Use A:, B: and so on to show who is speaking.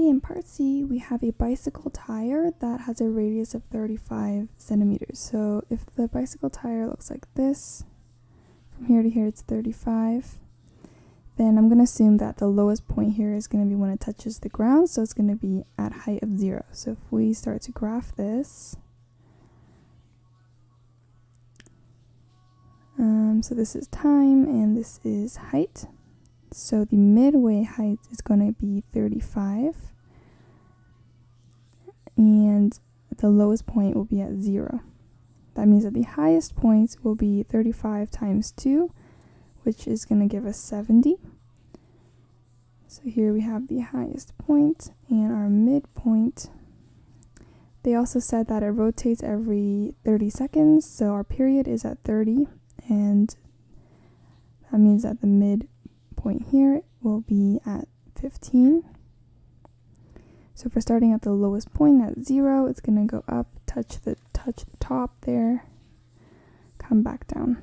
A: Okay, in part C, we have a bicycle tire that has a radius of 35 centimeters. So if the bicycle tire looks like this, from here to here it's 35, then I'm going to assume that the lowest point here is going to be when it touches the ground, so it's going to be at height of 0. So if we start to graph this, so this is time and this is height. So the midway height is going to be 35, and the lowest point will be at 0. That means that the highest point will be 35 times 2, which is going to give us 70. So here we have the highest point and our midpoint. They also said that it rotates every 30 seconds, so our period is at 30, and that means that the midpoint here will be at 15. So if we're starting at the lowest point at 0, it's going to go up, touch the top there, come back down.